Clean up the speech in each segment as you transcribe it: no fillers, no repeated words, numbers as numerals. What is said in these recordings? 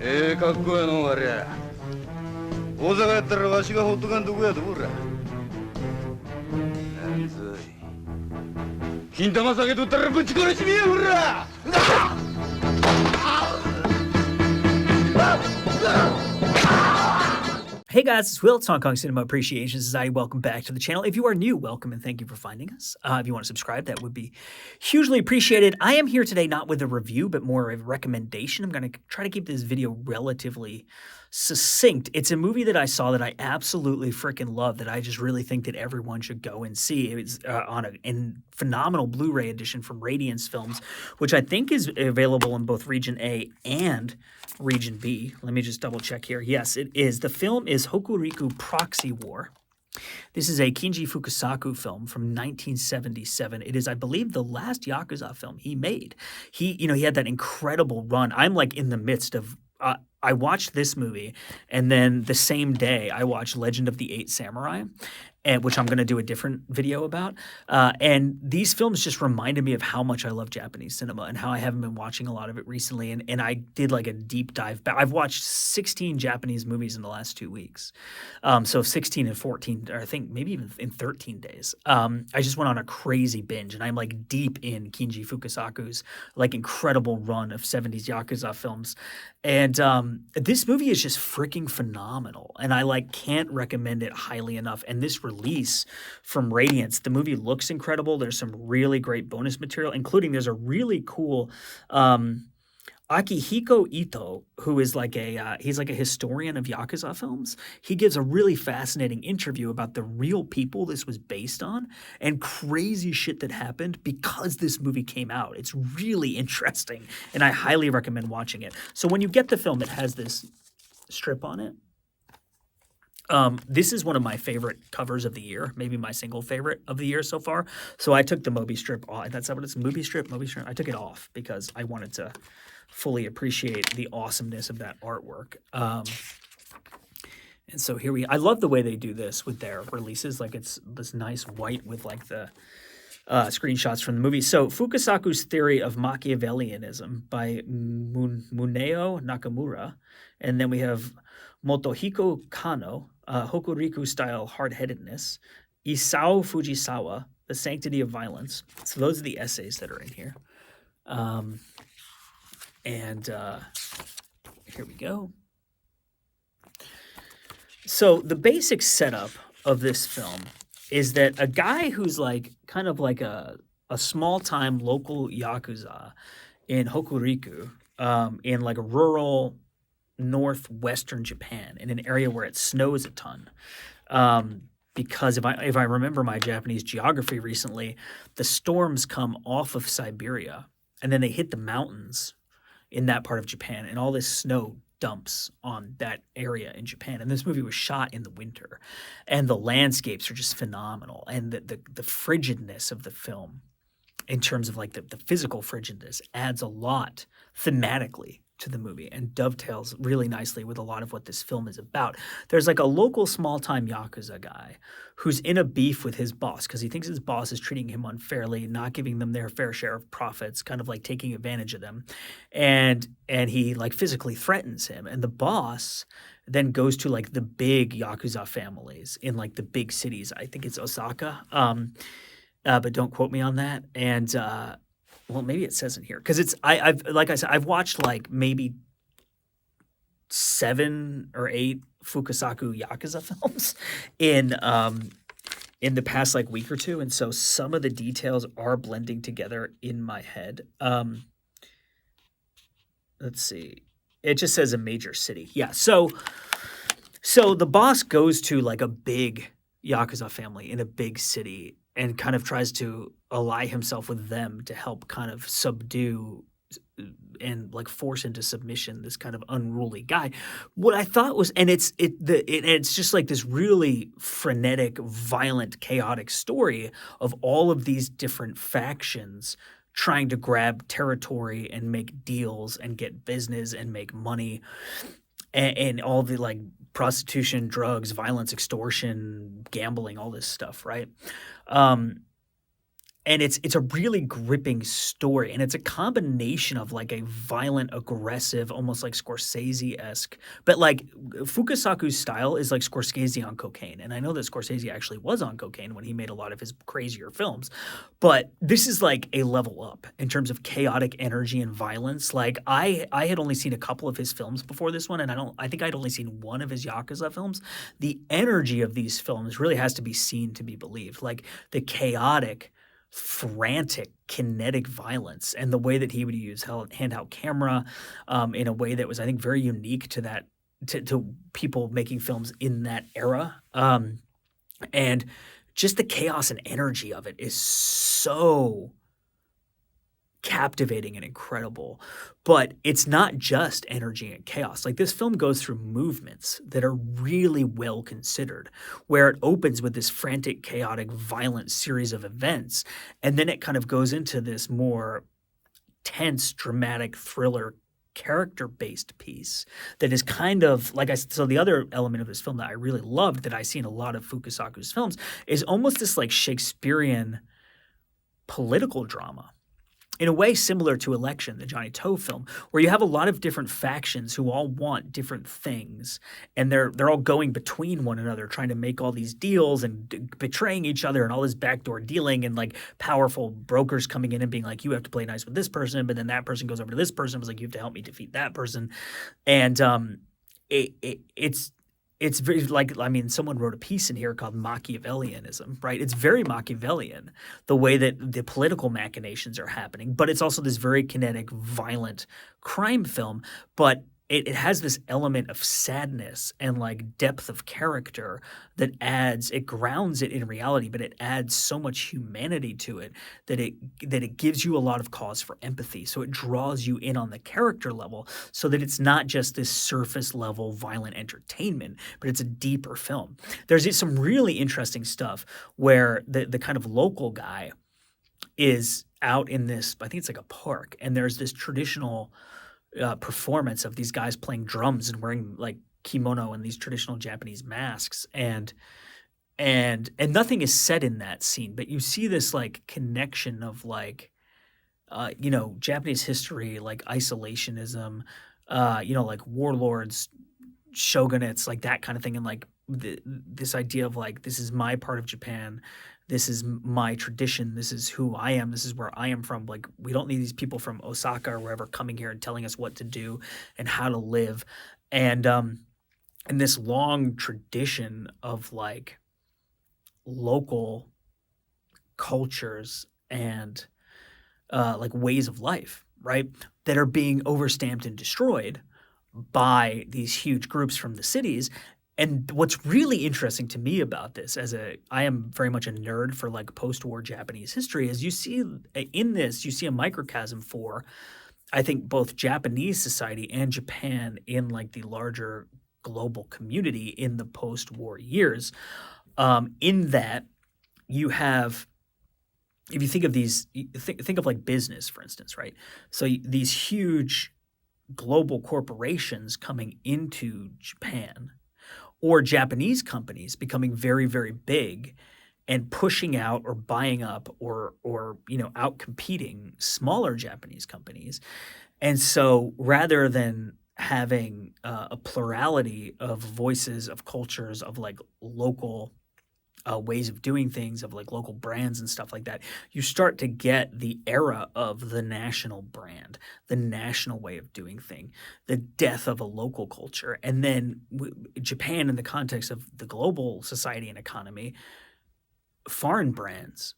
かっこええのありゃ。大阪やったらわしがほっとかんとこやとほら。なんぞい。金玉下げとったらぶち殺しめやほら。Hey guys, it's Will. It's Hong Kong Cinema Appreciation Society. Welcome back to the channel. If you are new, welcome and thank you for finding us. If you want to subscribe, that would be hugely appreciated. I am here today not with a review, but more of a recommendation. I'm going to try to keep this video relatively succinct. It's a movie that I saw that I absolutely freaking love, that I just really think that everyone should go and see. It's on a phenomenal Blu-ray edition from Radiance Films, which I think is available in both Region A and Region B. Let me just double check here. Yes, it is. The film is Hokuriku Proxy War. This is a Kinji Fukasaku film from 1977. It is, I believe, the last Yakuza film he made. He had that incredible run. I'm like in the midst of I watched this movie, and then the same day I watched Legend of the Eight Samurai, which I'm going to do a different video about. And these films just reminded me of how much I love Japanese cinema and how I haven't been watching a lot of it recently. And I did like a deep dive back. I've watched 16 Japanese movies in the last 2 weeks. So 16 and 14, or I think maybe even in 13 days. I just went on a crazy binge, and I'm like deep in Kinji Fukasaku's like incredible run of 70s Yakuza films. And this movie is just freaking phenomenal, and I like can't recommend it highly enough. And this release from Radiance, the movie looks incredible. There's some really great bonus material, including there's a really cool Akihiko Ito, who is like he's like a historian of Yakuza films. He gives a really fascinating interview about the real people this was based on and crazy shit that happened because this movie came out. It's really interesting, and I highly recommend watching it. So when you get the film, it has this strip on it. This is one of my favorite covers of the year, maybe my single favorite of the year so far. So I took the Moby strip off. That's what it's, Movie strip. I took it off because I wanted to fully appreciate the awesomeness of that artwork. And so here I love the way they do this with their releases. Like it's this nice white with like the screenshots from the movie. So Fukasaku's Theory of Machiavellianism by Muneo Nakamura. And then we have Motohiko Kano, Hokuriku-style hard-headedness, Isao Fujisawa, The Sanctity of Violence. So those are the essays that are in here. Here we go. So the basic setup of this film is that a guy who's like kind of like a small-time local Yakuza in Hokuriku, in like a rural northwestern Japan, in an area where it snows a ton. Because if I remember my Japanese geography recently, the storms come off of Siberia and then they hit the mountains in that part of Japan, and all this snow dumps on that area in Japan. And this movie was shot in the winter, and the landscapes are just phenomenal. And the frigidness of the film, in terms of like the physical frigidness, adds a lot thematically to the movie and dovetails really nicely with a lot of what this film is about. There's like a local small-time Yakuza guy who's in a beef with his boss because he thinks his boss is treating him unfairly, not giving them their fair share of profits, kind of like taking advantage of them. And he like physically threatens him. And the boss then goes to like the big Yakuza families in like the big cities. I think it's Osaka. But don't quote me on that. And well, maybe it says in here because it's like I said, I've watched like maybe 7 or 8 Fukasaku Yakuza films in the past like week or two, and so some of the details are blending together in my head. Let's see. It just says a major city. Yeah. So the boss goes to like a big Yakuza family in a big city and kind of tries to ally himself with them to help kind of subdue and like force into submission this kind of unruly guy. What I thought was, and it's just like this really frenetic, violent, chaotic story of all of these different factions trying to grab territory and make deals and get business and make money, and all the like prostitution, drugs, violence, extortion, gambling, all this stuff, right? and it's a really gripping story, and it's a combination of like a violent, aggressive, almost like Scorsese-esque, but like Fukasaku's style is like Scorsese on cocaine. And I know that Scorsese actually was on cocaine when he made a lot of his crazier films, but this is like a level up in terms of chaotic energy and violence. Like I had only seen a couple of his films before this one, and I think I'd only seen one of his Yakuza films. The energy of these films really has to be seen to be believed. Like the chaotic, frantic, kinetic violence, and the way that he would use handheld camera in a way that was, I think, very unique to that to people making films in that era. And just the chaos and energy of it is so captivating and incredible. But it's not just energy and chaos. Like this film goes through movements that are really well considered, where it opens with this frantic, chaotic, violent series of events, and then it kind of goes into this more tense, dramatic thriller character-based piece that is kind of like so the other element of this film that I really loved that I see in a lot of Fukasaku's films is almost this like Shakespearean political drama, in a way similar to Election, the Johnny Toe film, where you have a lot of different factions who all want different things, and they're all going between one another, trying to make all these deals and betraying each other, and all this backdoor dealing, and like powerful brokers coming in and being like, you have to play nice with this person, but then that person goes over to this person and was like, you have to help me defeat that person, and it's very like, I mean, someone wrote a piece in here called Machiavellianism, right? It's very Machiavellian, the way that the political machinations are happening, but it's also this very kinetic, violent crime film, but it has this element of sadness and like depth of character that it grounds it in reality, but it adds so much humanity to it that it gives you a lot of cause for empathy. So it draws you in on the character level so that it's not just this surface level violent entertainment, but it's a deeper film. There's some really interesting stuff where the kind of local guy is out in this, I think it's like a park, and there's this traditional performance of these guys playing drums and wearing like kimono and these traditional Japanese masks, and nothing is said in that scene, but you see this like connection of like Japanese history, like isolationism, like warlords, shogunates, like that kind of thing, and like this idea of like, this is my part of Japan, this is my tradition, this is who I am, this is where I am from. Like, we don't need these people from Osaka or wherever coming here and telling us what to do and how to live. And this long tradition of like local cultures and like ways of life, right, that are being overstamped and destroyed by these huge groups from the cities. And what's really interesting to me about this, I am very much a nerd for like post-war Japanese history, is you see a microcosm for, I think, both Japanese society and Japan in like the larger global community in the post-war years, in that you have, if you think of these, think of like business, for instance, right? So these huge global corporations coming into Japan, or Japanese companies becoming very, very big and pushing out or buying up or out competing smaller Japanese companies. And so rather than having a plurality of voices, of cultures, of like local ways of doing things, of like local brands and stuff like that, you start to get the era of the national brand, the national way of doing things, the death of a local culture. And then Japan, in the context of the global society and economy, foreign brands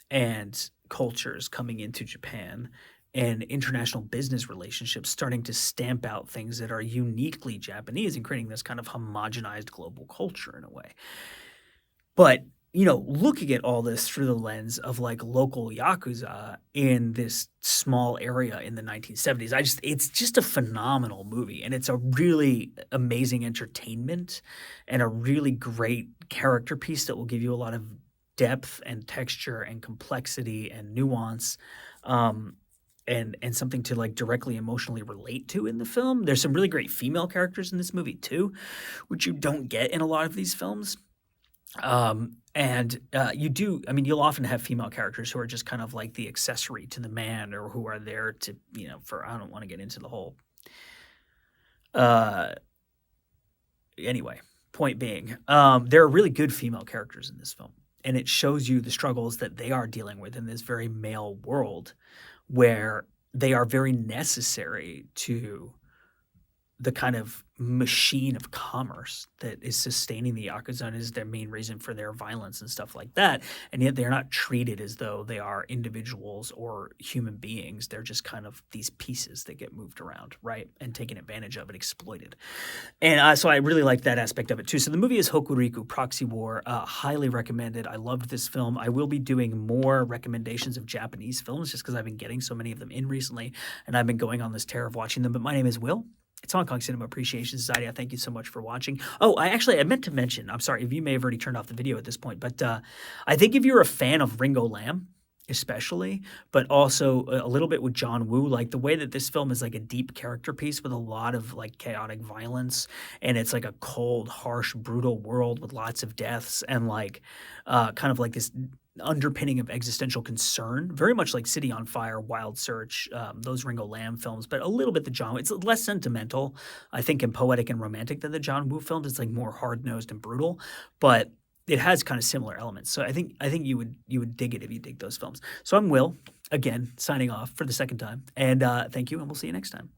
and cultures coming into Japan, and international business relationships starting to stamp out things that are uniquely Japanese and creating this kind of homogenized global culture in a way. But, looking at all this through the lens of like local Yakuza in this small area in the 1970s, it's just a phenomenal movie. And it's a really amazing entertainment and a really great character piece that will give you a lot of depth and texture and complexity and nuance, and something to like directly emotionally relate to in the film. There's some really great female characters in this movie too, which you don't get in a lot of these films. You do, I mean, you'll often have female characters who are just kind of like the accessory to the man, or who are there to, for, I don't want to get into the whole, uh, anyway, point being, there are really good female characters in this film, and it shows you the struggles that they are dealing with in this very male world, where they are very necessary to the kind of machine of commerce that is sustaining the Yakuza and is their main reason for their violence and stuff like that. And yet they're not treated as though they are individuals or human beings. They're just kind of these pieces that get moved around, right? And taken advantage of and exploited. And so I really like that aspect of it too. So the movie is Hokuriku Proxy War. Highly recommended. I loved this film. I will be doing more recommendations of Japanese films just because I've been getting so many of them in recently, and I've been going on this tear of watching them. But my name is Will. It's Hong Kong Cinema Appreciation Society. I thank you so much for watching. Oh, I meant to mention, I'm sorry if you may have already turned off the video at this point, but I think if you're a fan of Ringo Lam, especially, but also a little bit with John Woo, like the way that this film is like a deep character piece with a lot of like chaotic violence, and it's like a cold, harsh, brutal world with lots of deaths and like kind of like this underpinning of existential concern, very much like City on Fire, Wild Search, those Ringo Lam films, but a little bit the John. It's less sentimental, I think, and poetic and romantic than the John Woo films. It's like more hard nosed and brutal, but it has kind of similar elements. So I think you would dig it if you dig those films. So I'm Will, again signing off for the second time, and thank you, and we'll see you next time.